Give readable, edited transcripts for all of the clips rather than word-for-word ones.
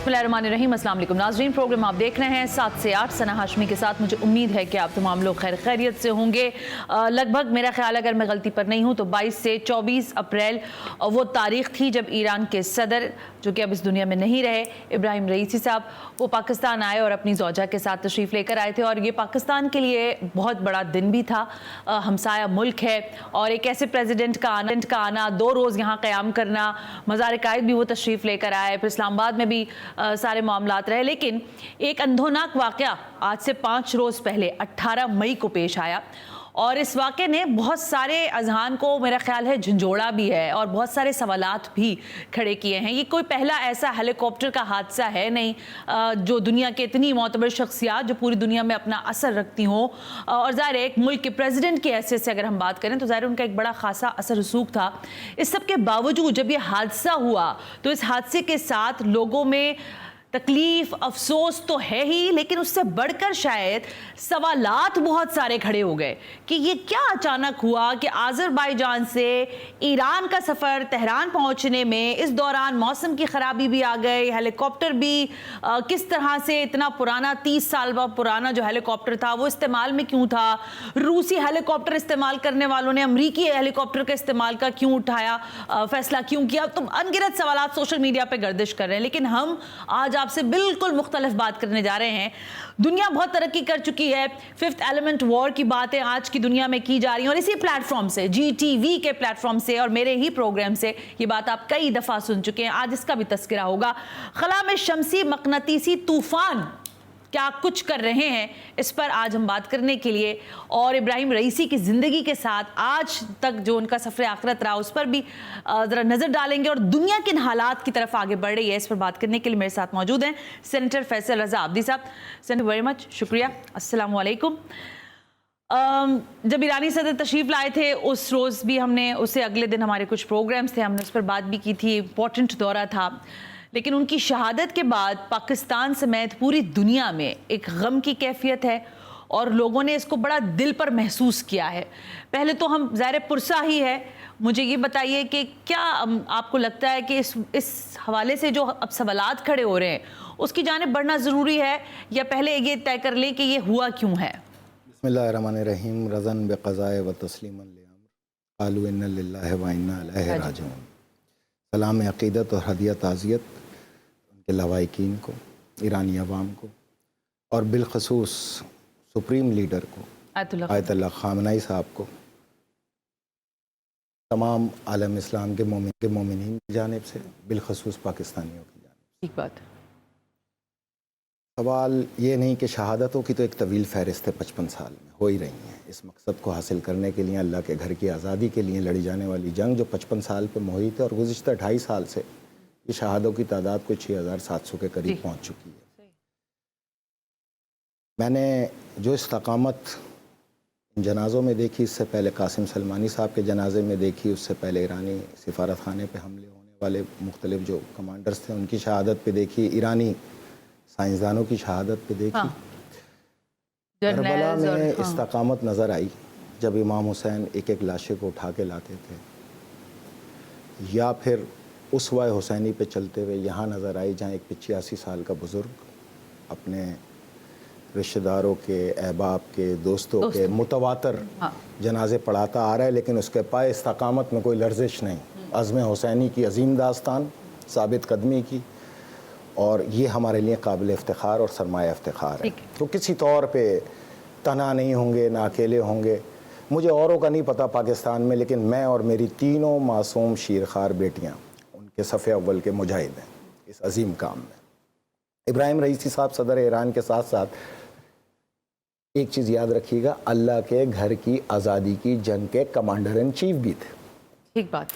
बिस्मिल्लाहिर्रहमानिर्रहीम। अस्सलाम वालेकुम नाज़रीन, प्रोग्राम आप देख रहे हैं 7 से 8 सना हाशमी के साथ। मुझे उम्मीद है कि आप तमाम लोग खैर खैरियत से होंगे। लगभग मेरा ख्याल अगर मैं गलती पर नहीं हूँ तो 22 से 24 अप्रैल वो तारीख़ थी जब ईरान के सदर, जो कि अब इस दुनिया में नहीं रहे, इब्राहिम रईसी साहब, वो पाकिस्तान आए और अपनी ज़ौजा के साथ तशरीफ़ लेकर आए थे। और ये पाकिस्तान के लिए बहुत बड़ा दिन भी था। हमसाया मुल्क है और एक ऐसे प्रेसिडेंट का आना 2 रोज़ यहाँ क़याम करना, मज़ार कायद भी वो तशरीफ़ लेकर आए, फिर इस्लामाबाद में भी सारे मामलात रहे। लेकिन एक अंधोनाक वाक़या आज से 5 रोज़ पहले 18 मई को पेश आया और इस वाक़े ने बहुत सारे अज़हान को मेरा ख्याल है झंझोड़ा भी है और बहुत सारे सवालात भी खड़े किए हैं। ये कोई पहला ऐसा हेलीकॉप्टर का हादसा है नहीं जो दुनिया के इतनी मोतबर शख्सियात जो पूरी दुनिया में अपना असर रखती हों, और ज़ाहिर है एक मुल्क के प्रेसिडेंट की हैसियत से अगर हम बात करें तो ज़ाहिर उनका एक बड़ा खासा असर रसूख था। इस सब के बावजूद जब ये हादसा हुआ तो इस हादसे के साथ लोगों में तकलीफ, अफसोस तो है ही, लेकिन उससे बढ़कर शायद सवालात बहुत सारे खड़े हो गए कि ये क्या अचानक हुआ कि आज़रबाईजान से ईरान का सफ़र तेहरान पहुंचने में इस दौरान मौसम की ख़राबी भी आ गई, हेलीकॉप्टर भी किस तरह से इतना पुराना 30 साल पुराना जो हेलीकॉप्टर था वो इस्तेमाल में क्यों था, रूसी हेलीकॉप्टर इस्तेमाल करने वालों ने अमरीकी हेलीकॉप्टर का इस्तेमाल का क्यों उठाया, फ़ैसला क्यों किया। तो अनगिनत सवालात सोशल मीडिया पर गर्दिश कर रहे हैं, लेकिन हम आज आपसे बिल्कुल मुख्तलिफ बात करने जा रहे हैं। दुनिया बहुत तरक्की कर चुकी है, 5th एलिमेंट वॉर की बातें आज की दुनिया में की जा रही हैं और इसी प्लेटफॉर्म से, GTV के प्लेटफॉर्म से और मेरे ही प्रोग्राम से ये बात आप कई दफ़ा सुन चुके हैं। आज इसका भी तस्करा होगा। खला में शमसी मकनतीसी तूफान क्या कुछ कर रहे हैं, इस पर आज हम बात करने के लिए और इब्राहिम रईसी की ज़िंदगी के साथ आज तक जो उनका सफ़र आखिरत रहा उस पर भी ज़रा नज़र डालेंगे और दुनिया किन हालात की तरफ आगे बढ़ रही है, इस पर बात करने के लिए मेरे साथ मौजूद हैं सेनेटर फैसल रज़ा आब्दी साहब। सेनेटर वेरी मच शुक्रिया। अस्सलाम वालेकुम। जब ईरानी सदर तशरीफ़ लाए थे उस रोज़ भी हमने, उससे अगले दिन हमारे कुछ प्रोग्राम्स थे, हमने उस पर बात भी की थी, इम्पॉर्टेंट दौरा था। लेकिन उनकी शहादत के बाद पाकिस्तान समेत पूरी दुनिया में एक गम की कैफियत है और लोगों ने इसको बड़ा दिल पर महसूस किया है। पहले तो हम ज़ाहिर पुरसा ही है, मुझे ये बताइए कि क्या आपको लगता है कि इस हवाले से जो अब सवालात खड़े हो रहे हैं उसकी जानिब बढ़ना ज़रूरी है या पहले ये तय कर लें कि ये हुआ क्यों है? बिस्मिल्लाहिर्रहमानिर्रहीम। रज़न बेक़ज़ाए व तस्लीमन लिअम्र क़ालू इन्ना लिल्लाहि व इन्ना इलैहि राजिऊन। सलाम अक़ीदत और हदिया ताज़ियत उनके लवाहिकीन को, ईरानी अवाम को और बिलख़ुसूस सुप्रीम लीडर को आयतुल्लाह ख़ामनेई साहब को, तमाम आलम इस्लाम के मोमिनीन की जानिब से, बिलख़ुसूस पाकिस्तानियों की जानिब से। ठीक बात। सवाल ये नहीं कि शहादतों की तो एक तवील फ़हरिस्त है, 55 साल में हो ही रही हैं। इस मकसद को हासिल करने के लिए, अल्लाह के घर की आज़ादी के लिए लड़ी जाने वाली जंग जो 55 साल पे मुहित है और गुज़िश्ता 2.5 साल से ये शहादों की तादाद को 6700 के करीब पहुँच चुकी है। मैंने जो इस्तकामत जनाज़ों में देखी, इससे पहले कासिम सलमानी साहब के जनाजे में देखी, उससे पहले ईरानी सिफारत खाने पर हमले होने वाले मुख्तलिफ जो कमांडर्स थे उनकी शहादत पे देखी, ईरानी साइंसदानों की शहादत पे देखी। करबला में इस्तकामत नज़र आई जब इमाम हुसैन एक एक लाशे को उठा के लाते थे, या फिर उसवा हुसैनी पे चलते हुए यहाँ नज़र आई जहाँ एक 85 साल का बुज़ुर्ग अपने रिश्तेदारों के, अहबाब के, दोस्तों के मुतवातर जनाजे पढ़ाता आ रहा है, लेकिन उसके पाए इस्तकामत में कोई लर्जिश नहीं। अज़्म हुसैनी की अजीम दास्तान, साबित कदमी की, और ये हमारे लिए काबिल इफ्तिखार और सरमाया इफ्तिखार है। तो किसी तौर पे तना नहीं होंगे, ना अकेले होंगे। मुझे औरों का नहीं पता पाकिस्तान में, लेकिन मैं और मेरी तीनों मासूम शीरखार बेटियां उनके सफ़े अव्वल के मुजाहिद हैं इस अजीम काम में। इब्राहिम रईसी साहब सदर ईरान के साथ साथ एक चीज़ याद रखिएगा, अल्लाह के घर की आज़ादी की जंग के कमांडर इन चीफ भी थे। ठीक बात।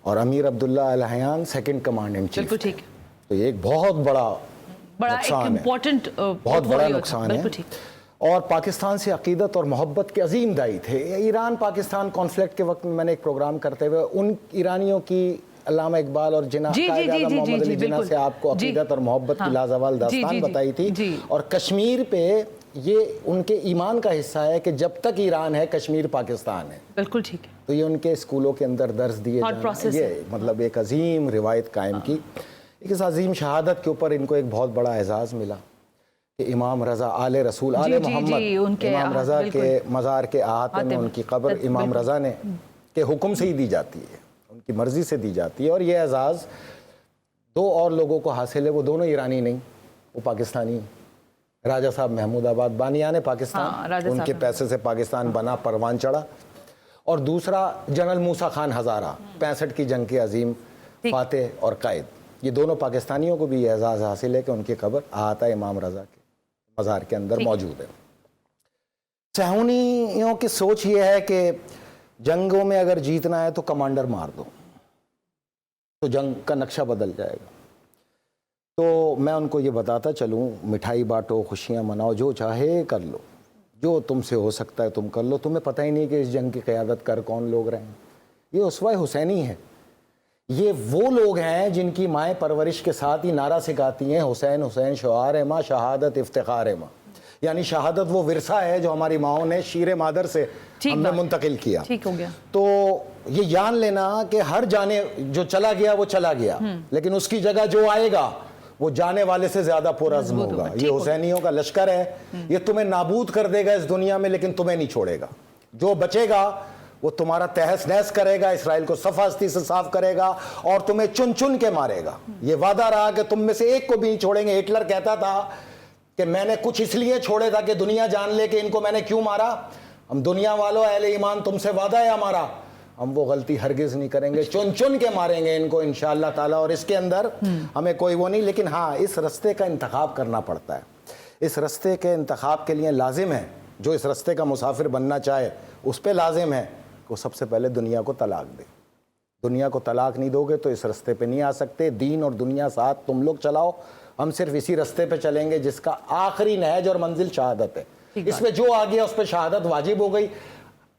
और अमीर Abdullah Al Nahyan second command in chief. बिल्कुल ठीक। तो ये एक बहुत बड़ा नुकसान है, बहुत बड़ा नुकसान है। और पाकिस्तान से अकीदत और मोहब्बत के अजीम दाई थे। ईरान पाकिस्तान कॉन्फ्लिक्ट के वक्त में मैंने एक प्रोग्राम करते हुए उन ईरानियों की, अल्लामा इकबाल और जिन्ना मोहम्मद अली जिन्ना से आपको अकीदत और मोहब्बत की लाजवाल दास्तान बताई थी। और कश्मीर पे ये उनके ईमान का हिस्सा है कि जब तक ईरान है कश्मीर पाकिस्तान है। बिल्कुल ठीक है। तो ये उनके स्कूलों के अंदर दर्ज दिए, ये मतलब एक अजीम रिवायत कायम की। اس عظیم شہادت کے اوپر ان کو ایک بہت بڑا اعزاز ملا کہ امام رضا آل رسول آل محمد امام رضا کے مزار کے احاطے میں ان کی قبر امام رضا نے کے حکم سے ہی دی جاتی ہے، ان کی مرضی سے دی جاتی ہے. اور یہ اعزاز دو اور لوگوں کو حاصل ہے، وہ دونوں ایرانی نہیں، وہ پاکستانی. راجہ صاحب محمود آباد بانیان پاکستان، ان کے پیسے سے پاکستان بنا، پروان چڑھا. اور دوسرا جنرل موسیٰ خان ہزارہ 65 کی جنگ کے عظیم فاتح اور قائد. یہ دونوں پاکستانیوں کو بھی یہ اعزاز حاصل ہے کہ ان کی قبر احاطہ امام رضا کے مزار کے اندر موجود ہے. صہیونیوں کی سوچ یہ ہے کہ جنگوں میں اگر جیتنا ہے تو کمانڈر مار دو تو جنگ کا نقشہ بدل جائے گا. تو میں ان کو یہ بتاتا چلوں، مٹھائی بانٹو، خوشیاں مناؤ، جو چاہے کر لو، جو تم سے ہو سکتا ہے تم کر لو. تمہیں پتہ ہی نہیں کہ اس جنگ کی قیادت کر کون لوگ رہے ہیں. یہ اسوہ حسینی ہے. یہ وہ لوگ ہیں جن کی مائیں پرورش کے ساتھ ہی نعرہ سکھاتی ہیں حسین حسین شعار ہے ماں، شہادت افتخار ہے ماں. یعنی شہادت وہ ورثہ ہے جو ہماری ماؤں نے شیر مادر سے ہمیں منتقل کیا. ٹھیک ہو گیا. تو یہ جان لینا کہ ہر جانے جو چلا گیا وہ چلا گیا، لیکن اس کی جگہ جو آئے گا وہ جانے والے سے زیادہ پرعزم ہوگا. یہ حسینیوں کا لشکر ہے. یہ تمہیں نابود کر دے گا اس دنیا میں، لیکن تمہیں نہیں چھوڑے گا. جو بچے گا وہ تمہارا تہس نہس کرے گا، اسرائیل کو صف ہستی سے صاف کرے گا اور تمہیں چن چن کے مارے گا. یہ وعدہ رہا کہ تم میں سے ایک کو بھی نہیں چھوڑیں گے. ہٹلر کہتا تھا کہ میں نے کچھ اس لیے چھوڑے تھا کہ دنیا جان لے کہ ان کو میں نے کیوں مارا. ہم دنیا والوں اہل ایمان تم سے وعدہ ہے ہمارا، ہم وہ غلطی ہرگز نہیں کریں گے، چن چن کے ماریں گے ان کو انشاءاللہ تعالیٰ. اور اس کے اندر ہمیں کوئی وہ نہیں، لیکن ہاں اس رستے کا انتخاب کرنا پڑتا ہے. اس رستے کے انتخاب کے لیے لازم ہے، جو اس رستے کا مسافر بننا چاہے اس پہ لازم ہے کہ وہ سب سے پہلے دنیا کو طلاق دے. دنیا کو طلاق نہیں دو گے تو اس رستے پہ نہیں آ سکتے. دین اور دنیا ساتھ تم لوگ چلاؤ، ہم صرف اسی رستے پہ چلیں گے جس کا آخری نہج اور منزل شہادت ہے. اس پہ جو آ گیا اس پہ شہادت واجب ہو گئی.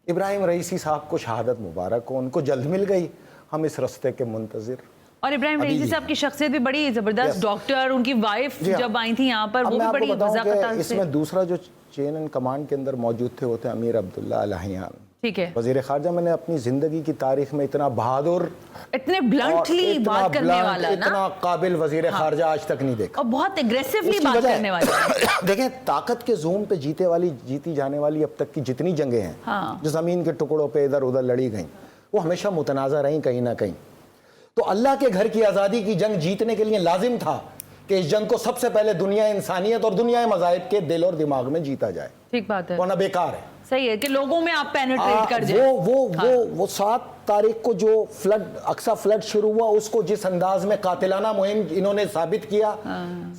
ابراہیم رئیسی صاحب کو شہادت مبارک ہو، ان کو جلد مل گئی. ہم اس رستے کے منتظر. اور ابراہیم رئیسی صاحب کی شخصیت بھی بڑی زبردست، ڈاکٹر، ان کی وائف جب آئی تھیں یہاں پر وہ بھی بڑی وضاحت. اس میں دوسرا جو چین اینڈ کمانڈ کے اندر موجود تھے وہ تھے امیر عبداللہ الہیان. ٹھیک ہے. وزیر خارجہ. میں نے اپنی زندگی کی تاریخ میں اتنا بہادر، اتنے بلنٹلی بات کرنے والا، اتنا قابل وزیر خارجہ آج تک نہیں دیکھا. اور بہت اگریسیولی بات کرنے والا. دیکھیں طاقت کے زوم پہ جیتی جانے والی اب تک کی جتنی جنگیں ہیں جو زمین کے ٹکڑوں پہ ادھر ادھر لڑی گئیں، وہ ہمیشہ متنازع رہیں کہیں نہ کہیں. تو اللہ کے گھر کی آزادی کی جنگ جیتنے کے لیے لازم تھا کہ اس جنگ کو سب سے پہلے دنیا انسانیت اور دنیا مذاہب کے دل اور دماغ میں جیتا جائے. ٹھیک بات ہے. ورنہ بیکار ہے. صحیح ہے کہ لوگوں میں آپ پینیٹریٹ کر جائیں. وہ 7 تاریخ کو جو اقصی فلڈ شروع ہوا، اس کو جس انداز میں قاتلانہ مہم انہوں نے ثابت کیا،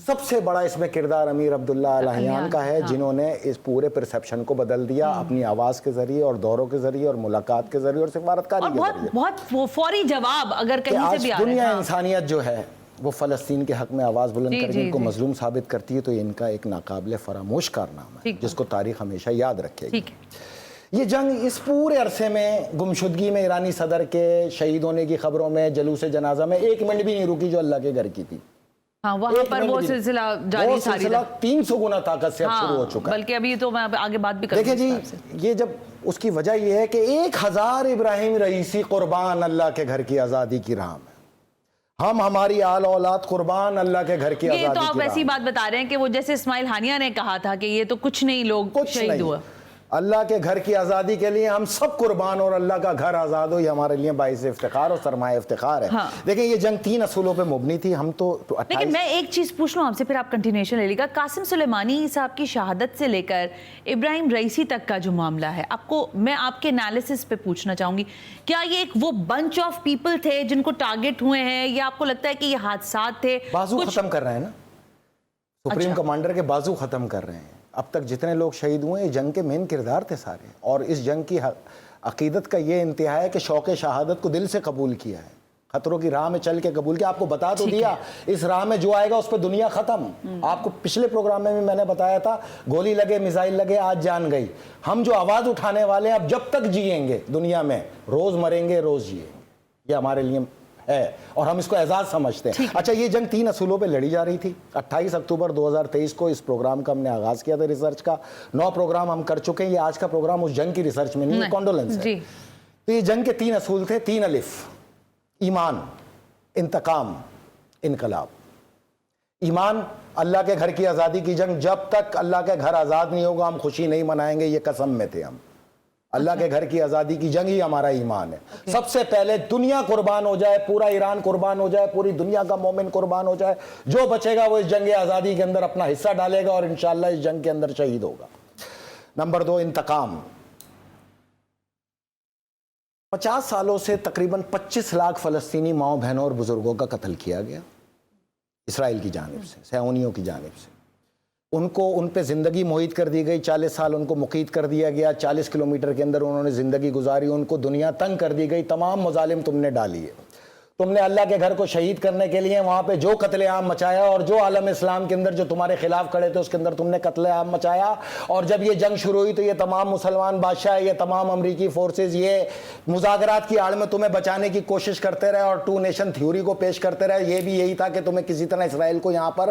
سب سے بڑا اس میں کردار امیر عبداللہ الہیان کا ہے، جنہوں نے اس پورے پرسیپشن کو بدل دیا اپنی آواز کے ذریعے اور دوروں کے ذریعے اور ملاقات کے ذریعے اور سفارتکاری کے ذریعے. بہت فوری جواب اگر کہیں سے بھی آ رہے ہیں. دنیا انسانیت جو ہے وہ فلسطین کے حق میں آواز بلند کر کے ان کو مظلوم ثابت کرتی ہے، تو یہ ان کا ایک ناقابل فراموش کارنامہ ہے جس کو تاریخ ہمیشہ یاد رکھے گی. یہ جنگ اس پورے عرصے میں گمشدگی میں ایرانی صدر کے شہید ہونے کی خبروں میں، جلوس جنازہ میں 1 منٹ بھی نہیں رکی جو اللہ کے گھر کی تھی. ہاں وہاں پر وہ سلسلہ جاری، وہ سلسلہ 300 گنا طاقت سے اب شروع ہو چکا ہے. بلکہ ابھی تو میں آگے بات بھی کروں. دیکھیں جی، یہ جب اس کی وجہ یہ ہے کہ 1000 ابراہیم رئیسی قربان اللہ کے گھر کی آزادی کی راہ میں. ہماری آل اولاد قربان اللہ کے گھر کی آزادی کی راہ میں. یہ تو آپ ایسی بات بتا رہے ہیں کہ وہ جیسے اسماعیل ہانیہ نے کہا تھا کہ یہ تو کچھ نہیں، لوگ شہید ہوا. اللہ کے گھر کی آزادی کے لیے ہم سب قربان، اور اللہ کا گھر آزاد ہو، یہ ہمارے لیے باعث افتخار اور سرمایہ افتخار ہے. دیکھیں یہ جنگ 3 اصولوں پہ مبنی تھی. ہم تو لیکن میں ایک چیز پوچھ لوں آپ سے، پھر آپ کنٹینیوشن لے لے گا. قاسم سلیمانی صاحب کی شہادت سے لے کر ابراہیم رئیسی تک کا جو معاملہ ہے، میں آپ کے انالیسس پہ پوچھنا چاہوں گی، کیا یہ ایک وہ بنچ آف پیپل تھے جن کو ٹارگٹ ہوئے ہیں، یا آپ کو لگتا ہے کہ یہ حادثات تھے؟ بازو ختم کر رہے ہیں نا، سپریم کمانڈر کے بازو ختم کر رہے ہیں. اب تک جتنے لوگ شہید ہوئے ہیں جنگ کے مین کردار تھے سارے، اور اس جنگ کی عقیدت کا یہ انتہا ہے کہ شوق شہادت کو دل سے قبول کیا ہے، خطروں کی راہ میں چل کے قبول کیا. آپ کو بتا تو دیا اس راہ میں جو آئے گا اس پہ دنیا ختم. آپ کو پچھلے پروگرام میں نے بتایا تھا، گولی لگے میزائل لگے آج جان گئی. ہم جو آواز اٹھانے والے ہیں اب جب تک جیئیں گے دنیا میں، روز مریں گے روز جیئیں گے، یہ ہمارے لیے ہے اور ہم اس کو اعزاز سمجھتے ہیں. اچھا یہ جنگ 3 اصولوں پہ لڑی جا رہی تھی. 28 اکتوبر 2023 کو اس پروگرام کا ہم نے آغاز کیا تھا ریسرچ کا. 9 پروگرام ہم کر چکے ہیں. یہ آج کا پروگرام اس جنگ کی ریسرچ میں نہیں ہے، کانڈولنس ہے. تو یہ جنگ کے 3 اصول تھے. 3 الف: ایمان، انتقام، انقلاب. ईमान, अल्लाह के घर की आज़ादी की जंग, जब तक अल्लाह के घर आज़ाद नहीं होगा हम खुशी नहीं मनाएंगे, ये कसम में थे हम। अल्लाह के घर की आज़ादी की जंग ही हमारा ईमान है। सबसे पहले दुनिया कुर्बान हो जाए, पूरा ईरान कुर्बान हो जाए, पूरी दुनिया का मोमिन कुर्बान हो जाए, जो बचेगा वो इस जंग आज़ादी के अंदर अपना हिस्सा डालेगा और इंशाअल्लाह इस जंग के अंदर शहीद होगा। नंबर 2, इंतकाम। 50 सालों से तकरीबन 25 लाख फ़लस्तीनी माओ बहनों और बुजुर्गों का कत्ल किया गया इसराइल की जानिब से, सैनियों की जानिब से। उनको उन पे ज़िंदगी मुहित कर दी गई, 40 साल उनको मुक़ीद कर दिया गया, 40 किलोमीटर के अंदर उन्होंने ज़िंदगी गुजारी, उनको दुनिया तंग कर दी गई, तमाम मज़ालिम तुमने डाली है। तुमने अल्लाह के घर को शहीद करने के लिए वहाँ पे जो कत्लेआम मचाया और जो आलम इस्लाम के अंदर जो तुम्हारे खिलाफ खड़े थे उसके अंदर तुमने कत्लेआम मचाया। और जब ये जंग शुरू हुई तो ये तमाम मुसलमान बादशाह, ये तमाम अमरीकी फोर्सेस ये मुज़ाकरात की आड़ में तुम्हें बचाने की कोशिश करते रहे और 2 नेशन थ्योरी को पेश करते रहे। ये भी यही था कि तुम्हें किसी तरह इसराइल को यहाँ पर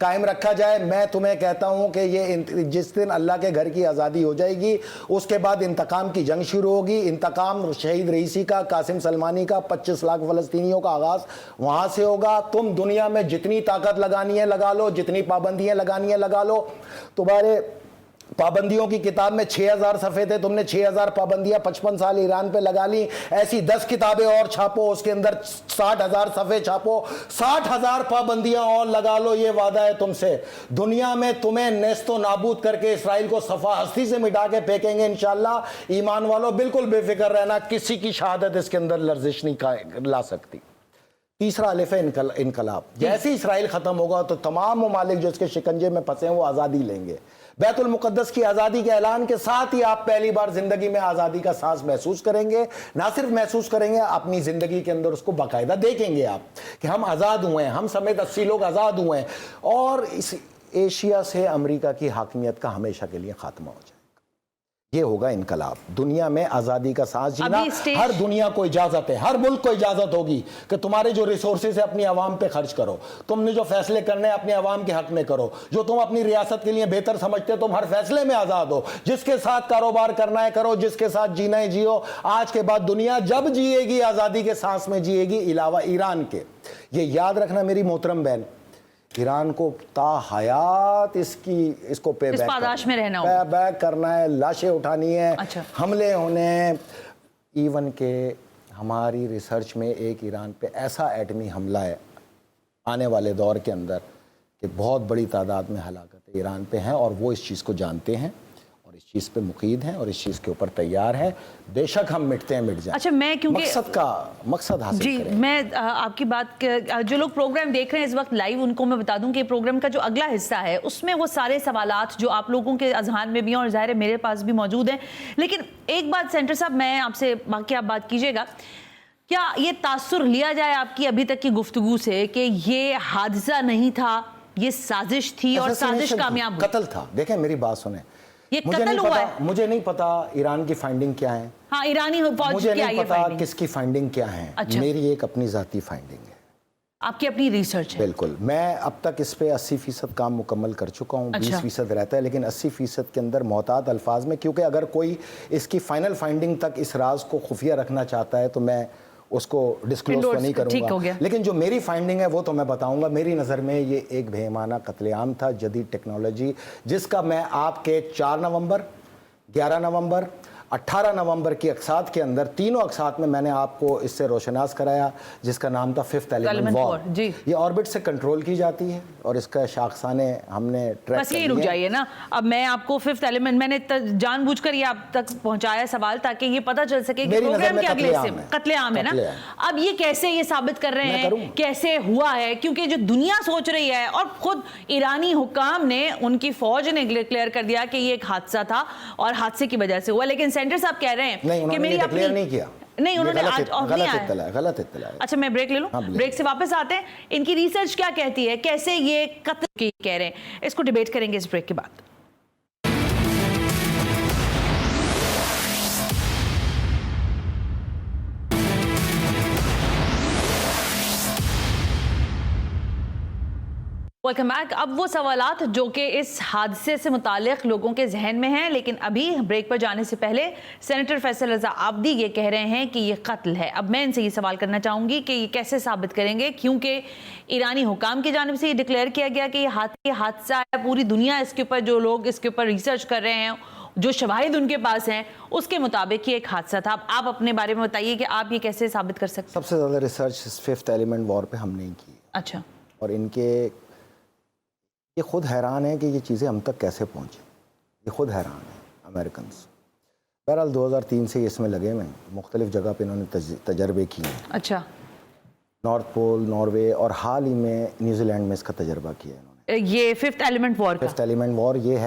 कायम रखा जाए। मैं तुम्हें कहता हूँ कि ये जिस दिन अल्लाह के घर की आज़ादी हो जाएगी उसके बाद इंतकाम की जंग शुरू होगी। इंतकाम शहीद रईसी का, कासिम सलमानी का, 25 लाख फ़लस्तीनी का आगाज वहां से होगा। तुम दुनिया में जितनी ताकत लगानी है लगा लो, जितनी पाबंदियां लगानी है लगा लो। तुम्हारे पाबंदियों की किताब में 6000 सफ़े थे, तुमने 6000 पाबंदियां 55 साल ईरान पे लगा ली। ऐसी 10 किताबें और छापो, उसके अंदर 60,000 सफ़े छापो, 60,000 पाबंदियां और लगा लो। ये वादा है तुमसे, दुनिया में तुम्हें नेस्तो नाबूद करके इसराइल को सफ़ा हस्ती से मिटा के फेंकेंगे इंशाअल्लाह। ईमान वालों बिल्कुल बेफिक्र रहना, किसी की शहादत इसके अंदर लर्जिश नहीं ला सकती। तीसरा अलिफ है इनकलाब। जैसे इसराइल ख़त्म होगा तो तमाम ममालिक जो इसके शिकंजे में फंसे हैं वो आज़ादी लेंगे। बैतुल मुक़द्दस की आज़ादी के ऐलान के साथ ही आप पहली बार ज़िंदगी में आज़ादी का सांस महसूस करेंगे। ना सिर्फ महसूस करेंगे, अपनी ज़िंदगी के अंदर उसको बाकायदा देखेंगे आप कि हम आज़ाद हुए हैं, हम समेत 80 लोग आज़ाद हुए हैं और इस एशिया से अमेरिका की हाकिमियत का हमेशा के लिए ख़ात्मा हो जाए। ये होगा इनकलाब। दुनिया में आज़ादी का सांस जीना हर दुनिया को इजाज़त है, हर मुल्क को इजाज़त होगी कि तुम्हारे जो रिसोर्सेज है अपनी आवाम पे खर्च करो, तुमने जो फैसले करने हैं अपने आवाम के हक में करो, जो तुम अपनी रियासत के लिए बेहतर समझते हो तुम हर फैसले में आज़ाद हो। जिसके साथ कारोबार करना है करो, जिसके साथ जीना है जियो। आज के बाद दुनिया जब जिएगी आज़ादी के सांस में जिएगी, अलावा ईरान के। ये याद रखना मेरी मोहतरम बहन, ईरान को ताहयात इसको पे बैक करना है, लाशें उठानी है, अच्छा। हमले होने हैं। इवन के हमारी रिसर्च में एक ईरान पे ऐसा एटमी हमला है आने वाले दौर के अंदर कि बहुत बड़ी तादाद में हलाकत ईरान पे हैं और वो इस चीज़ को जानते हैं और इस चीज़ पे मुकीद हैं और इस चीज़ के ऊपर तैयार हैं। बेशक हम मिटते हैं मिट जाए। अच्छा, मैं क्योंकि मकसद हासिल जी करें। मैं आपकी बात जो लोग प्रोग्राम देख रहे हैं इस वक्त लाइव, उनको मैं बता दूं कि प्रोग्राम का जो अगला हिस्सा है उसमें वो सारे सवालात जो आप लोगों के अजहान में भी हैं और ज़ाहिर है मेरे पास भी मौजूद हैं। लेकिन एक बात सेंटर साहब, मैं आपसे बाकी आप बात कीजिएगा, क्या ये तासुर लिया जाए आपकी अभी तक की गुफ्तगू से कि ये हादसा नहीं था, ये साजिश थी और साजिश कामयाब, कत्ल था? देखें मेरी बात सुने, ये कत्ल हुआ है। मुझे नहीं पता ईरान की फाइंडिंग क्या है, हाँ ईरानी फौज मुझे क्या नहीं पता किसकी फाइंडिंग क्या है। अच्छा। मेरी एक अपनी ज़ाती फाइंडिंग है, आपकी अपनी रिसर्च है। बिल्कुल। मैं अब तक इस पे 80% काम मुकम्मल कर चुका हूँ। अच्छा। 20% रहता है, लेकिन 80% के अंदर मोहतात अल्फाज में, क्योंकि अगर कोई इसकी फाइनल फाइंडिंग तक इस राज को खुफिया रखना चाहता है तो मैं उसको डिस्क्लोज तो नहीं करूँगा, लेकिन जो मेरी फाइंडिंग है वो तो मैं बताऊँगा। मेरी नज़र में ये एक बेईमाना कत्लेआम था, जदीद टेक्नोलॉजी, जिसका मैं आपके 4 नवंबर, 11 नवंबर, 18 नवंबर की अक़सात के अंदर, तीनों अक़सात में मैंने आपको इससे रोशनास कराया, जिसका नाम था 5th एलिमेंट वॉर। ये ऑर्बिट से कंट्रोल की जाती है और इसका शाखसाने हमने ट्रैक बस यही रुक जाइए ना। अब मैं आपको 5th एलिमेंट मैंने जानबूझकर ये आप तक पहुंचाया सवाल ताकि ये पता चल सके कि प्रोग्राम के अगले से कत्लेआम है ना। अब ये कैसे ये साबित कर रहे हैं कैसे हुआ है, क्योंकि जो दुनिया सोच रही है और खुद ईरानी हुकाम ने, उनकी फौज ने डिक्लेयर कर दिया कि ये एक हादसा था और हादसे की वजह से हुआ, लेकिन सेंटर साहब कह रहे हैं कि मेरी अपनी नहीं किया, नहीं उन्होंने गलत इत्तला। अच्छा, मैं ब्रेक ले लूं? हाँ, ब्रेक से वापस आते हैं। इनकी रिसर्च क्या कहती है, कैसे ये कत्ल की कह रहे हैं, इसको डिबेट करेंगे इस ब्रेक के बाद। Welcome back. अब वो सवालात जो कि इस हादसे से मुतालिक लोगों के जहन में हैं, लेकिन अभी ब्रेक पर जाने से पहले सेनेटर फैसल रजा आबदी ये कह रहे हैं कि ये कत्ल है। अब मैं इनसे ये सवाल करना चाहूँगी कि ये कैसे साबित करेंगे, क्योंकि ईरानी हुकाम की जानिब से ये डिक्लेयर किया गया कि ये हादसा है, पूरी दुनिया इसके ऊपर, जो लोग इसके ऊपर रिसर्च कर रहे हैं, जो शवाहिद उनके पास हैं, उसके मुताबिक ये एक हादसा था। अब आप अपने बारे में बताइए कि आप ये कैसे साबित कर सकते हैं? सबसे ज़्यादा रिसर्च इस फिफ्थ एलिमेंट वॉर पे हमने ही की। अच्छा। और इनके ये खुद हैरान है कि ये चीज़ें हम तक कैसे पहुँची, ये खुद हैरान है अमेरिकन्स। बहरहाल 2003 से इसमें लगे हुए हैं, मुख्तलिफ जगह पे इन्होंने तजर्बे किए हैं। अच्छा। नॉर्थ पोल, नॉर्वे और हाल ही में न्यूजीलैंड में इसका तजर्बा किया है इन्होंने। ये फिफ्थ एलिमेंट वॉर का? फिफ्थ एलिमेंट वॉर ये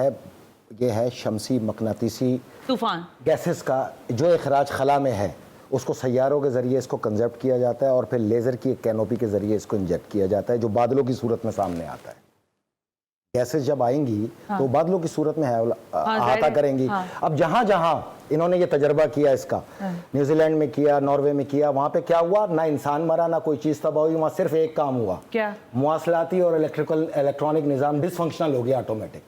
है शमसी मकनातीसी तूफान गैसेस का जो इखराज खला में है, उसको सैयारों के ज़रिए इसको कंजर्व किया जाता है और फिर लेज़र की एक कैनोपी के ज़रिए इसको इंजेक्ट किया जाता है, जो बादलों की सूरत में सामने आता है। गैसेस जब आएंगी तो बादलों की सूरत में अहाता करेंगी। अब जहां जहां इन्होंने ये तजर्बा किया इसका, न्यूजीलैंड में किया, नॉर्वे में किया, वहां पे क्या हुआ? ना इंसान मरा, ना कोई चीज तबाह हुई। वहां सिर्फ एक काम हुआ, क्या? मवासलाती और इलेक्ट्रॉनिक निज़ाम डिसफंक्शनल हो गया ऑटोमेटिक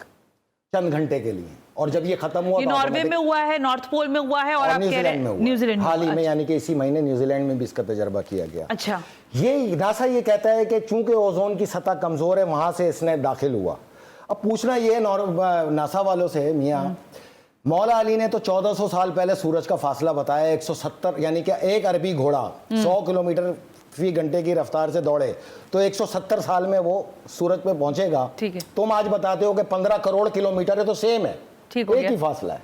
चंद घंटे के लिए। और जब ये खत्म हुआ, ये नॉर्वे में हुआ है, नॉर्थ पोल में हुआ है, और आप कह रहे हैं न्यूजीलैंड हाल ही में, यानी कि इसी महीने न्यूजीलैंड में भी इसका तजर्बा किया गया। अच्छा। ये नासा ये कहता है कि चूंकि ओजोन की सतह कमजोर है, वहां से इसने दाखिल हुआ। अब पूछना ये नासा वालों से, मियाँ मौला अली ने तो 1400 साल पहले सूरज का फासला बताया 170, यानी कि एक अरबी घोड़ा 100 किलोमीटर फी घंटे की रफ्तार से दौड़े तो 170 साल में वो सूरज पे पहुंचेगा। ठीक है। तुम आज बताते हो कि 15 करोड़ किलोमीटर है, तो सेम है, ठीक हो एक ही फासला है।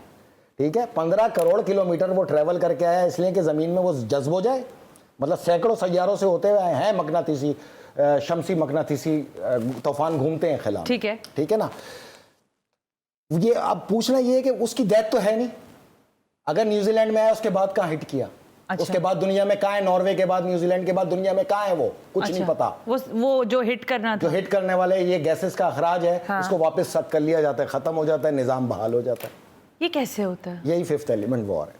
ठीक है, 15 करोड़ किलोमीटर वो ट्रेवल करके आया, इसलिए कि जमीन में वो जज्ब हो जाए। मतलब सैकड़ों सैयारों से होते हुए हैं मकनातीसी, शमसी मकनातीसी तूफान घूमते हैं खिला। ठीक है, ठीक है ना। ये अब पूछना ये है कि उसकी डेथ तो है नहीं। अगर न्यूजीलैंड में आया, उसके बाद कहाँ हिट किया? अच्छा। उसके बाद दुनिया में कहाँ है? नॉर्वे के बाद, न्यूजीलैंड के बाद दुनिया में कहाँ है? वो कुछ अच्छा। नहीं पता। वो जो हिट करना था, जो हिट करने वाले ये गैसेस का अखराज है, हाँ। उसको वापस सक कर लिया जाता है, खत्म हो जाता है, निजाम बहाल हो जाता है। ये कैसे होता है? यही फिफ्थ एलिमेंट वॉर है।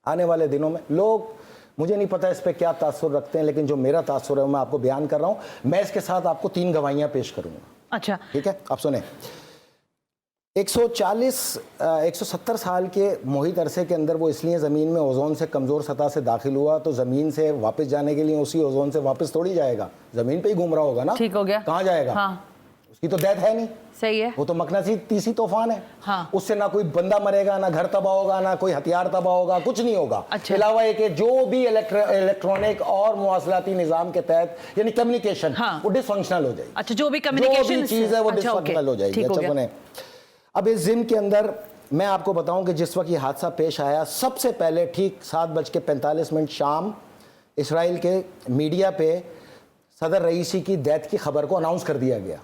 आने वाले दिनों में लोग, मुझे नहीं पता इस पे क्या तासुर रखते हैं, लेकिन जो मेरा तासुर है मैं आपको बयान कर रहा हूं। मैं इसके साथ आपको 3 गवाहियां पेश करूंगा। अच्छा, ठीक है, आप सुने। 170 साल के मुहित अरसे के अंदर वो इसलिए ज़मीन में ओजोन से कमज़ोर सतह से दाखिल हुआ, तो ज़मीन से वापस जाने के लिए उसी ओजोन से वापस थोड़ी जाएगा, ज़मीन पे ही घूम रहा होगा ना। ठीक हो गया। कहाँ जाएगा? हाँ। उसकी तो डेथ है नहीं। सही है। वो तो मकनातीसी तूफान है। हाँ। उससे ना कोई बंदा मरेगा, ना घर तबाह होगा, ना कोई हथियार तबाह होगा, कुछ नहीं होगा। अच्छा। अलावा ये कि जो भी इलेक्ट्रॉनिक और मवासलाती निजाम के तहत, यानी कम्युनिकेशन, हाँ। वो डिसफंक्शनल हो जाएगी। अच्छा, जो भी कम्युनिकेशन चीज है वो डिसफंक्शनल हो जाएगी। अच्छा सुने, अब इस जिम के अंदर मैं आपको बताऊं कि जिस वक्त ये हादसा पेश आया, सबसे पहले ठीक 7:45 शाम इसराइल के मीडिया पे सदर रईसी की डेथ की खबर को अनाउंस कर दिया गया।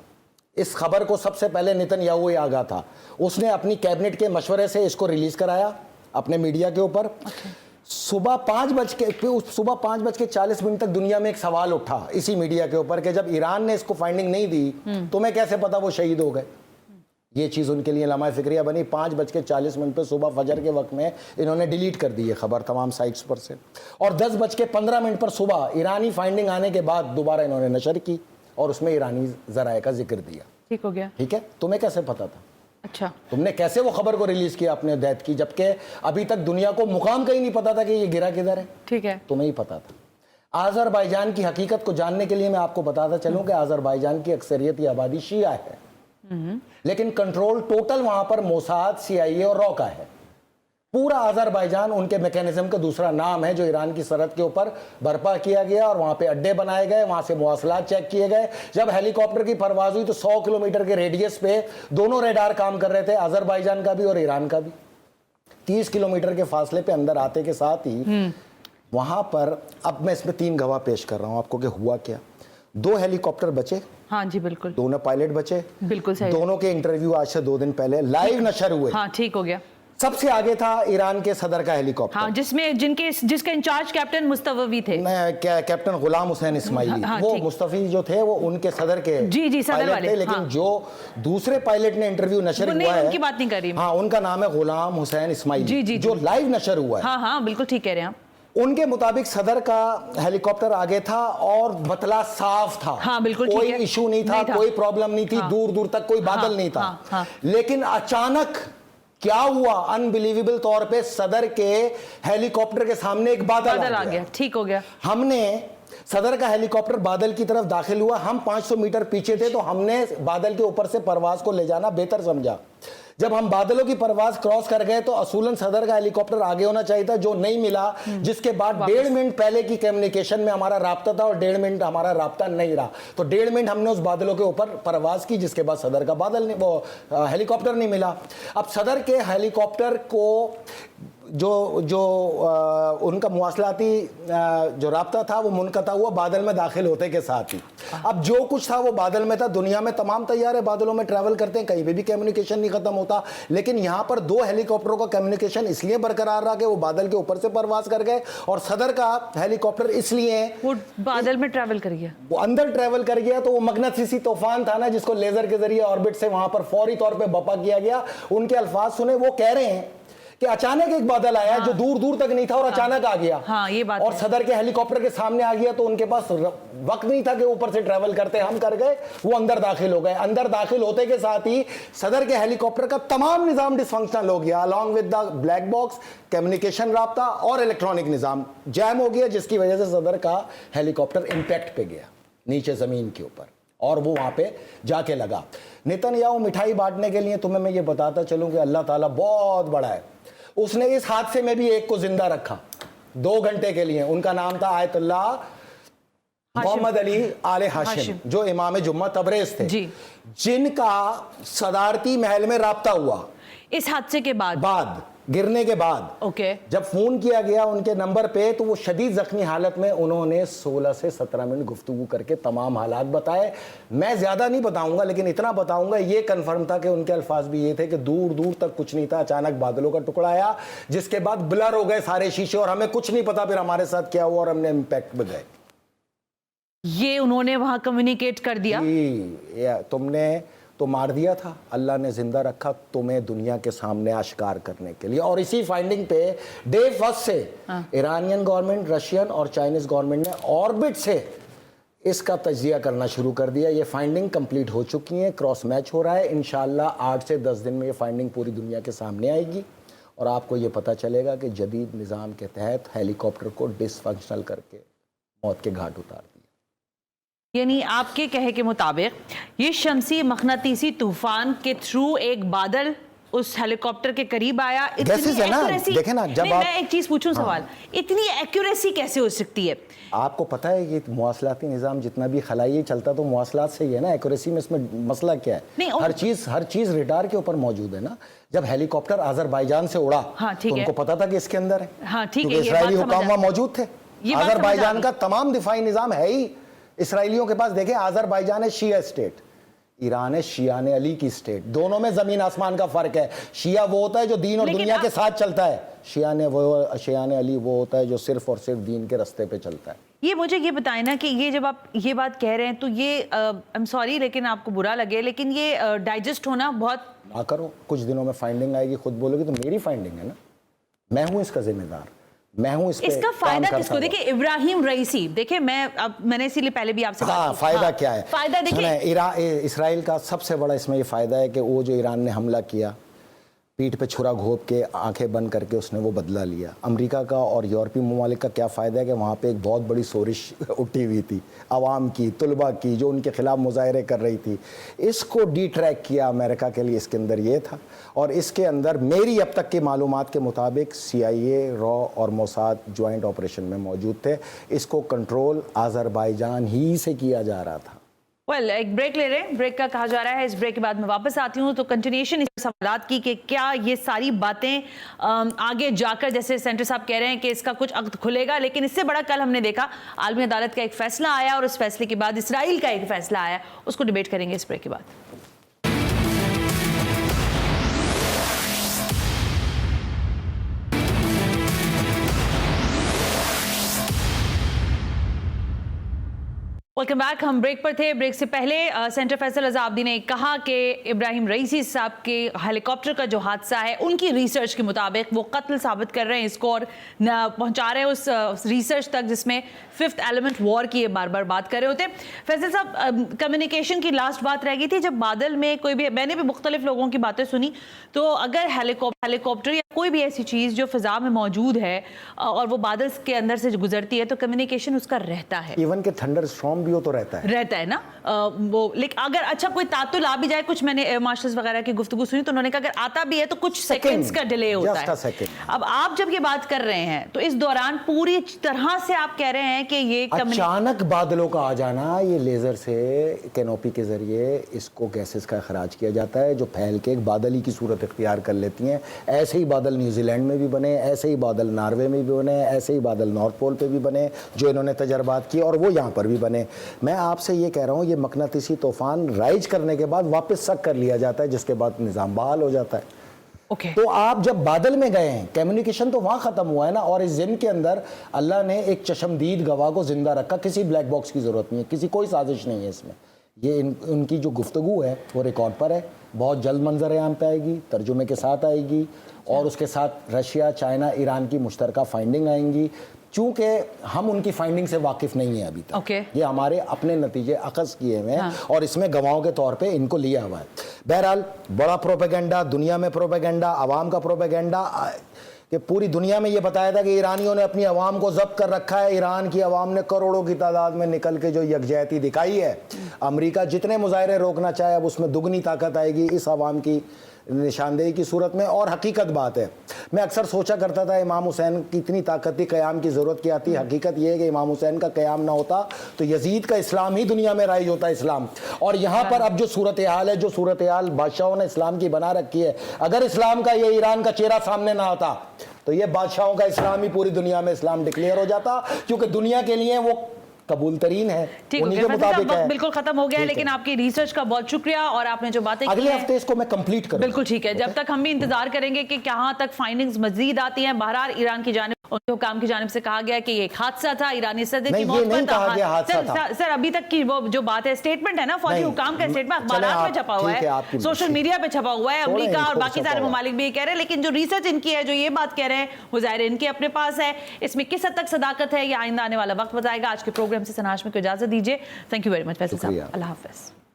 इस खबर को सबसे पहले नेतन्याहू आगा था, उसने अपनी कैबिनेट के मशवरे से इसको रिलीज कराया अपने मीडिया के ऊपर। सुबह 5:40 तक दुनिया में एक सवाल उठा इसी मीडिया के ऊपर कि जब ईरान ने इसको फाइंडिंग नहीं दी, तुम्हें कैसे पता वो शहीद हो गए? ये चीज़ उनके लिए लम्हा फिक्रिया बनी। 5:40 पे सुबह फजर के वक्त में इन्होंने डिलीट कर दी है खबर तमाम साइट्स पर से, और 10:15 पर सुबह ईरानी फाइंडिंग आने के बाद दोबारा इन्होंने नशर की और उसमें ईरानी ज़राए का जिक्र दिया। ठीक हो गया। ठीक है, तुम्हें कैसे पता था? अच्छा, तुमने कैसे वो खबर को रिलीज किया अपने डेथ की, जबकि अभी तक दुनिया को मुकाम का ही नहीं पता था कि ये गिरा किधर है? ठीक है, तुम्हें ही पता था। आज़रबाईजान की हकीकत को जानने के लिए मैं आपको बताता चलूं कि आज़रबाईजान की अक्सरियत आबादी शिया है, लेकिन कंट्रोल टोटल वहां पर मोसाद, CIA और रॉ का है। पूरा आज़रबाईजान उनके मैकेनिज्म का दूसरा नाम है, जो ईरान की सरहद के ऊपर बर्पा किया गया और वहां पे अड्डे बनाए गए, वहां से मवासलात चेक किए गए। जब हेलीकॉप्टर की परवाज हुई तो 100 किलोमीटर के रेडियस पे दोनों रेडार काम कर रहे थे, आज़रबाईजान का भी और ईरान का भी। 30 किलोमीटर के फासले पे अंदर आते के साथ ही वहां पर, अब मैं इसमें 3 गवाह पेश कर रहा हूं आपको कि हुआ क्या। 2 हेलीकॉप्टर बचे। हाँ जी, बिल्कुल। 2 पायलट बचे। बिल्कुल सही। दोनों के इंटरव्यू आज से 2 दिन पहले लाइव नशर हुए। हाँ, ठीक हो गया। सबसे आगे था ईरान के सदर का हेलीकॉप्टर, हाँ, जिसके इंचार्ज कैप्टन मुस्तफी थे, कैप्टन गुलाम हुसैन इस्माइली। हाँ, वो मुस्तफी जो थे वो उनके सदर के जी सदर वाले थे, लेकिन हाँ। जो दूसरे पायलट ने इंटरव्यू नशर हुआ है, उनकी बात नहीं कर रही। हाँ, उनका नाम है गुलाम हुसैन इस्माइली, जो लाइव नशर हुआ है। हाँ, बिल्कुल ठीक कह रहे हैं आप। उनके मुताबिक सदर का हेलीकॉप्टर आगे था और बतला साफ था। हाँ, बिल्कुल कोई ठीक है। इशू नहीं था, कोई प्रॉब्लम नहीं थी, हाँ, दूर दूर तक कोई बादल हाँ, नहीं था। हाँ, हाँ। लेकिन अचानक क्या हुआ, अनबिलीवेबल तौर पे सदर के हेलीकॉप्टर के सामने एक बादल आ गया। ठीक हो गया। हमने सदर का हेलीकॉप्टर बादल की तरफ दाखिल हुआ, हम 500 मीटर पीछे थे, तो हमने बादल के ऊपर से परवाज को ले जाना बेहतर समझा। जब हम बादलों की परवाज क्रॉस कर गए तो असूलन सदर का हेलीकॉप्टर आगे होना चाहिए था, जो नहीं मिला, जिसके बाद 1.5 मिनट पहले की कम्युनिकेशन में हमारा राब्ता था और 1.5 मिनट हमारा राब्ता नहीं रहा, तो 1.5 मिनट हमने उस बादलों के ऊपर परवाज की, जिसके बाद सदर का बादल नहीं, वो हेलीकॉप्टर नहीं मिला। अब सदर के हेलीकॉप्टर को जो उनका मुवासलाती जो राब्ता था वो मुनक़ता हुआ बादल में दाखिल होते के साथ ही। अब जो कुछ था वो बादल में था। दुनिया में तमाम तैयारे बादलों में ट्रैवल करते हैं, कहीं पे भी कम्युनिकेशन नहीं खत्म होता, लेकिन यहाँ पर 2 हेलीकॉप्टरों का कम्युनिकेशन इसलिए बरकरार रहा कि वो बादल के ऊपर से परवास कर गए, और सदर का हेलीकॉप्टर इसलिए वो बादल में ट्रैवल कर गया, वो अंदर ट्रैवल कर गया, तो वो मगनतीसी तूफान था ना, जिसको लेजर के जरिए ऑर्बिट से वहां पर फौरी तौर पे बपा किया गया। उनके अल्फाज सुने, वो कह रहे हैं कि अचानक एक बादल आया जो दूर दूर तक नहीं था और अचानक आ गया। हाँ, ये बात और है। सदर के हेलीकॉप्टर के सामने आ गया, तो उनके पास वक्त नहीं था कि ऊपर से ट्रैवल करते, हम कर गए, वो अंदर दाखिल हो गए। अंदर दाखिल होते के साथ ही सदर के हेलीकॉप्टर का तमाम निजाम डिसफंक्शनल हो गया, along with the black box, communication राब्ता और इलेक्ट्रॉनिक निजाम जैम हो गया, जिसकी वजह से सदर का हेलीकॉप्टर इंपैक्ट पे गया नीचे जमीन के ऊपर, और वो वहां पे जाके लगा। नेतन्याहू मिठाई बांटने के लिए, तुम्हें मैं ये बताता चलूं कि अल्लाह ताला बहुत बड़ा है, उसने इस हादसे में भी एक को जिंदा रखा 2 घंटे के लिए। उनका नाम था आयतुल्लाह मोहम्मद अली आले हाशिम, जो इमाम जुम्मा तबरेज थे, जिनका सदारती महल में राब्ता हुआ इस हादसे के बाद गिरने के बाद। ओके। जब फोन किया गया उनके नंबर पे, तो वो शदीद जख्मी हालत में, उन्होंने 16 से 17 मिनट गुफ्तगू करके तमाम हालात बताए। मैं ज्यादा नहीं बताऊंगा, लेकिन इतना बताऊंगा, ये कंफर्म था कि उनके अल्फाज भी ये थे कि दूर दूर तक कुछ नहीं था, अचानक बादलों का टुकड़ा आया, जिसके बाद ब्लर हो गए सारे शीशे, और हमें कुछ नहीं पता फिर हमारे साथ क्या हुआ, और हमने इम्पैक्ट में गए। ये उन्होंने वहां कम्युनिकेट कर दिया, तुमने तो मार दिया था, अल्लाह ने जिंदा रखा तुम्हें दुनिया के सामने आश्कार करने के लिए। और इसी फाइंडिंग पे डे फर्स्ट से ईरानियन गवर्नमेंट, रशियन और चाइनीज गवर्नमेंट ने ऑर्बिट से इसका तजिया करना शुरू कर दिया। ये फाइंडिंग कंप्लीट हो चुकी है, क्रॉस मैच हो रहा है, इंशाल्लाह 8 से 10 दिन में ये फाइंडिंग पूरी दुनिया के सामने आएगी, और आपको ये पता चलेगा कि जदीद निज़ाम के तहत हेलीकॉप्टर को डिसफंक्शनल करके मौत के घाट उतार दिया। यानी आपके कहे के मुताबिक ये शमसी मखनातीसी तूफान के थ्रू एक बादल उस हेलीकॉप्टर के करीब आया। इतनी एक्यूरेसी, देखे ना, जब मैं एक चीज पूछूं, सवाल, इतनी एक्यूरेसी कैसे हो सकती है? आपको पता है ये मुवासलाती निज़ाम जितना भी खलाई चलता तो मुवासलात से ही है ना, एक्यूरेसी में इसमें मसला क्या है? नहीं, हर चीज़ रडार के ऊपर मौजूद है ना। जब हेलीकॉप्टर अजरबैजान से उड़ा, तो उनको पता था कि इसके अंदर है, हाँ, ठीक है, क्योंकि इसराइली हुकाम वहां मौजूद थे। अजरबैजान का तमाम दिफाई निज़ाम है ही इसराइलियों के पास। देखें, अजरबैजान है शिया स्टेट, ईरान है शियान अली की स्टेट, दोनों में जमीन आसमान का फर्क है। शिया वो होता है जो दीन और दुनिया के साथ चलता है, शियान अली वो होता है जो सिर्फ और सिर्फ दीन के रास्ते पे चलता है। ये मुझे ये बताएं ना कि ये जब आप ये बात कह रहे हैं, तो ये आई एम सॉरी लेकिन आपको बुरा लगे, लेकिन ये डाइजेस्ट होना बहुत ना करो, कुछ दिनों में फाइंडिंग आएगी, खुद बोलोगी तो मेरी फाइंडिंग है ना, मैं हूं इसका जिम्मेदार, मैं हूं इस पे इसका फायदा किसको? देखिए इब्राहिम रईसी, देखिए मैंने इसीलिए पहले भी आपसे फायदा क्या है? फायदा देखिए, इसराइल का सबसे बड़ा इसमें ये फायदा है कि वो जो ईरान ने हमला किया, पीठ पे छुरा घोंप के आंखें बंद करके उसने वो बदला लिया। अमेरिका का और यूरोपीय ममालिक का क्या फ़ायदा है कि वहाँ पे एक बहुत बड़ी सोरिश उठी हुई थी आवाम की, तुलबा की, जो उनके ख़िलाफ़ मुजाहरे कर रही थी। इसको डिट्रैक किया अमेरिका के लिए, इसके अंदर ये था। और इसके अंदर मेरी अब तक की मालूमात के मुताबिक CIA, रॉ और मोसाद जॉइंट ऑपरेशन में मौजूद थे। इसको कंट्रोल अज़रबैजान ही से किया जा रहा था। एक ब्रेक ले रहे हैं, ब्रेक का कहा जा रहा है। इस ब्रेक के बाद मैं वापस आती हूँ तो कंटिन्यूएशन इस सवालात की कि क्या ये सारी बातें आगे जाकर, जैसे सेंटर साहब कह रहे हैं कि इसका कुछ अक्त खुलेगा, लेकिन इससे बड़ा कल हमने देखा आलमी अदालत का एक फैसला आया और उस फैसले के बाद इसराइल का एक फैसला आया, उसको डिबेट करेंगे इस ब्रेक के बाद। Welcome back. हम ब्रेक पर थे। ब्रेक से पहले सेंटर फैसल अज़ाब्दी ने कहा कि इब्राहिम रईसी साहब के हेलीकॉप्टर का जो हादसा है उनकी रिसर्च के मुताबिक वो कत्ल साबित कर रहे हैं इसको, और पहुंचा रहे हैं उस रिसर्च तक जिसमें फिफ्थ एलिमेंट वॉर की ये बार बार बात कर रहे होते। फैसल साहब, कम्युनिकेशन की लास्ट बात रह गई थी। जब बादल में कोई भी, मैंने भी मुख्तलिफ लोगों की बातें सुनी, तो अगर हेलीकॉप्टर या कोई भी ऐसी चीज़ जो फिजा में मौजूद है और वो बादल के अंदर से गुजरती है तो कम्युनिकेशन उसका रहता है। इवन के थंडर स्टॉर्म भी हो तो रहता है ना वो। लेकिन अगर अच्छा कोई तातुल आ भी जाए, कुछ मैंने एयर मार्शल्स वगैरह की गुफ्तगू सुनी तो उन्होंने कहा अगर आता भी है तो कुछ सेकंड्स का डिले होता है। अब आप जब ये बात कर रहे हैं तो इस दौरान पूरी तरह से आप कह रहे हैं कि ये अचानक बादलों का आ जाना, ये लेजर से कैनोपी के जरिए इसको गैसेस का अखराज किया जाता है जो फैल के एक बादल ही की सूरत इख्तियार कर लेती हैं। ऐसे ही बादल न्यूजीलैंड में भी बने, ऐसे ही बादल नॉर्वे में भी बने, ऐसे ही बादल नॉर्थ पोल पे भी बने जो इन्होंने तजर्बात किए, और वो यहाँ पर भी बने। मैं आपसे ये कह रहा हूँ, ये मकनातीसी तूफान राइज करने के बाद वापस सक कर लिया जाता है जिसके बाद निज़ाम बहाल हो जाता है। तो आप जब बादल में गए हैं, कम्युनिकेशन तो वहाँ ख़त्म हुआ है ना। और इस जिन के अंदर अल्लाह ने एक चशमदीद गवाह को ज़िंदा रखा। किसी ब्लैक बॉक्स की ज़रूरत नहीं है, किसी कोई साजिश नहीं है इसमें। ये उनकी जो गुफ्तगू है वो रिकॉर्ड पर है, बहुत जल्द मंजर आम पे आएगी, तर्जुमे के साथ आएगी, और उसके साथ रशिया, चाइना, ईरान की मुश्तरका फाइंडिंग आएंगी। चूंकि हम उनकी फाइंडिंग से वाकिफ नहीं है अभी तक, ये हमारे अपने नतीजे अखज़ किए हुए हैं और इसमें गवाहों के तौर पे इनको लिया हुआ है। बहरहाल बड़ा प्रोपेगेंडा, दुनिया में प्रोपेगेंडा, आवाम का प्रोपेगेंडा, कि पूरी दुनिया में ये बताया था कि ईरानियों ने अपनी आवाम को जब्त कर रखा है। ईरान की आवाम ने करोड़ों की तादाद में निकल के जो यकजहती दिखाई है, अमेरिका जितने मुजाहरे रोकना चाहे अब उसमें दुगनी ताकत आएगी इस आवाम की निशानदेही की सूरत में। और हकीकत बात है, मैं अक्सर सोचा करता था इमाम हुसैन की इतनी ताकत थी, क़याम की ज़रूरत क्या थी। हकीकत ये है कि इमाम हुसैन का क़याम ना होता तो यजीद का इस्लाम ही दुनिया में राइज होता इस्लाम। और यहाँ पर अब जो सूरत हाल है, जो सूरत हाल बादशाहों ने इस्लाम की बना रखी है, अगर इस्लाम का ये ईरान का चेहरा सामने ना आता तो ये बादशाहों का इस्लाम ही पूरी दुनिया में इस्लाम डिक्लेयर हो जाता, क्योंकि दुनिया के लिए वो कबूल तरीन है, उन्हीं के मुताबिक है। बिल्कुल खत्म हो गया है, लेकिन आपकी रिसर्च का बहुत शुक्रिया और आपने जो बातें अगले हफ्ते इसको मैं कंप्लीट करूंगा। बिल्कुल ठीक है, जब तक हम भी इंतजार करेंगे कि कहां तक फाइंडिंग्स मजीद आती हैं। बहरहाल ईरान की जानिब, उनके हुकाम की जानिब से कहा गया कि ये एक हादसा था, ईरानी सदर की मौत पर था। सर अभी तक की वो जो बात है, स्टेटमेंट है ना, फौजी हुकाम का स्टेटमेंट अखबारात में छपा हुआ है, सोशल मीडिया पे छपा हुआ है, अमेरिका और बाकी सारे ममालिक भी ये कह रहे हैं। लेकिन जो रिसर्च इनकी है, जो ये बात कह रहे हैं, वो ज़ाहिर इनके अपने पास है। इसमें किस हद तक सदाकत है, ये आइंदा आने वाला वक्त बताएगा। आज के प्रोग्राम से सना हाशमी को इजाजत दीजिए। Thank you very much Faisal साहब, अल्लाह हाफिज़।